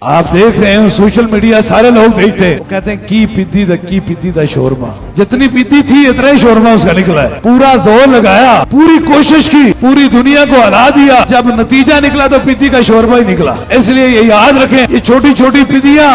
آپ دیکھ رہے ہیں سوشل میڈیا سارے لوگ دیکھتے ہیں، وہ کہتے ہیں کی پیتی دا شورما، جتنی پیتی تھی اتنا ہی شورما اس کا نکلا ہے، پورا زور لگایا، پوری کوشش کی، پوری دنیا کو ہلا دیا، جب نتیجہ نکلا تو پیتی کا شورما ہی نکلا۔ اس لیے یہ یاد رکھیں، یہ چھوٹی چھوٹی پیتیاں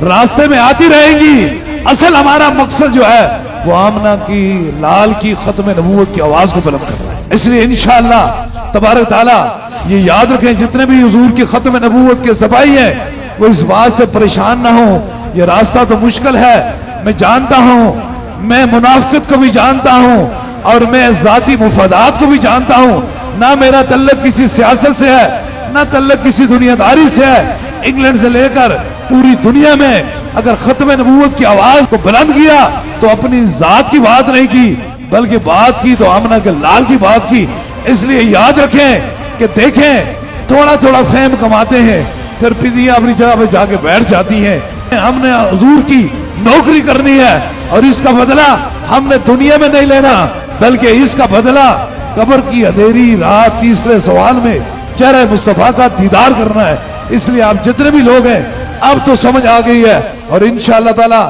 راستے میں آتی رہیں گی، اصل ہمارا مقصد جو ہے وہ آمنہ کی لال کی ختم نبوت کی آواز کو بلند کرنا ہے۔ اس لیے انشاءاللہ تبارک تعالیٰ یہ یاد رکھیں، جتنے بھی حضور کی ختم نبوت کے صفائی ہیں وہ اس بات سے پریشان نہ ہوں، یہ راستہ تو مشکل ہے، میں جانتا ہوں، میں منافقت کو بھی جانتا ہوں اور میں ذاتی مفادات کو بھی جانتا ہوں، نہ میرا تعلق کسی سیاست سے ہے نہ تعلق کسی دنیا داری سے ہے۔ انگلینڈ سے لے کر پوری دنیا میں اگر ختم نبوت کی آواز کو بلند کیا تو اپنی ذات کی بات نہیں کی بلکہ بات کی تو آمنہ کے لال کی بات کی۔ اس لیے یاد رکھیں کہ دیکھیں، تھوڑا تھوڑا فہم کماتے ہیں، پھر پیتیاں اپنی جگہ پہ جا کے بیٹھ جاتی ہیں۔ ہم نے حضور کی نوکری کرنی ہے اور اس کا بدلہ ہم نے دنیا میں نہیں لینا بلکہ اس کا بدلہ قبر کی اندھیری رات تیسرے سوال میں چہرہ مصطفیٰ کا دیدار کرنا ہے۔ اس لیے آپ جتنے بھی لوگ ہیں اب تو سمجھ آ گئی ہے، اور انشاءاللہ تعالی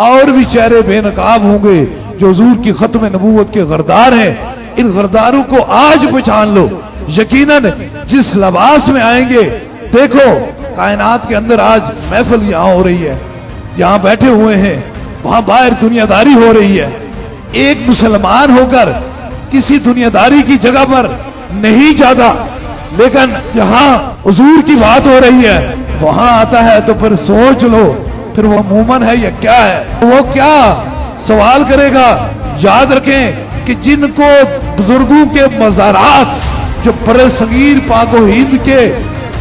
اور بھی چہرے بے نقاب ہوں گے جو حضور کی ختم نبوت کے غردار ہیں۔ ان غرداروں کو آج پہچان لو، یقیناً جس لباس میں آئیں گے، دیکھو کائنات کے اندر آج محفل یہاں ہو رہی ہے، یہاں بیٹھے ہوئے ہیں، وہاں باہر دنیا داری ہو رہی ہے، ایک مسلمان ہو کر کسی دنیا داری کی جگہ پر نہیں جاتا، لیکن یہاں حضور کی بات ہو رہی ہے، وہاں آتا ہے تو پھر سوچ لو پھر وہ مومن ہے یا کیا ہے، وہ کیا سوال کرے گا۔ یاد رکھیں کہ جن کو بزرگوں کے مزارات جو برِ صغیر پاک و ہند کے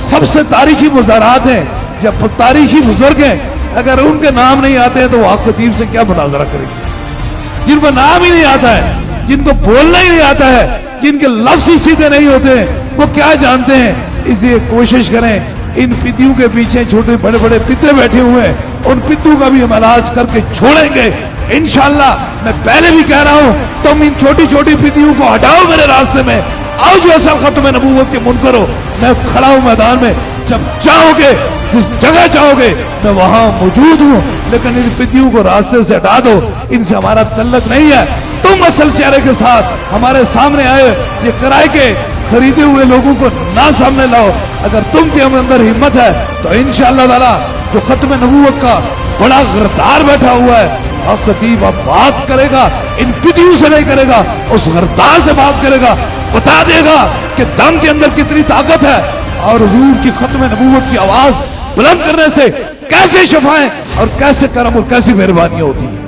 سب سے تاریخی مزارات ہیں یا تاریخی بزرگ ہیں، اگر ان کے نام نہیں آتے ہیں تو وہ حق خطیب سے کیا مناظرہ کریں گے؟ جن کو نام ہی نہیں آتا ہے، جن کو بولنا ہی نہیں آتا ہے، جن کے لفظ ہی سیدھے نہیں ہوتے ہیں، وہ کیا جانتے ہیں؟ اس لیے کوشش کریں، ان پتیوں کے پیچھے چھوٹے بڑے بڑے پتے بیٹھے ہوئے ہیں، ان پتوں کا بھی ہم علاج کر کے چھوڑیں گے انشاءاللہ۔ میں پہلے بھی کہہ رہا ہوں، تم ان چھوٹی چھوٹی پتیوں کو ہٹاؤ میرے راستے میں، آؤ جو اصل ختم نبوت کے منکر ہو، میں کھڑا ہوں میدان میں، جب چاہو گے جس جگہ چاہو گے میں وہاں موجود ہوں، لیکن ان پتیوں کو راستے سے ہٹا دو، ان سے ہمارا تعلق نہیں ہے۔ تم اصل چہرے کے ساتھ ہمارے سامنے آئے، یہ کرائے کے خریدے ہوئے لوگوں کو نہ سامنے لاؤ۔ اگر تم کے اندر ہمت ہے تو انشاءاللہ تعالی جو ختم نبوت کا بڑا غردار بیٹھا ہوا ہے، حق خطیب اب بات کرے گا، ان پتیوں سے نہیں کرے گا، اس غردار سے بات کرے گا، بتا دے گا کہ دم کے اندر کتنی طاقت ہے اور حضور کی ختم نبوت کی آواز بلند کرنے سے کیسے شفائیں اور کیسے کرم اور کیسی مہربانیاں ہوتی ہیں۔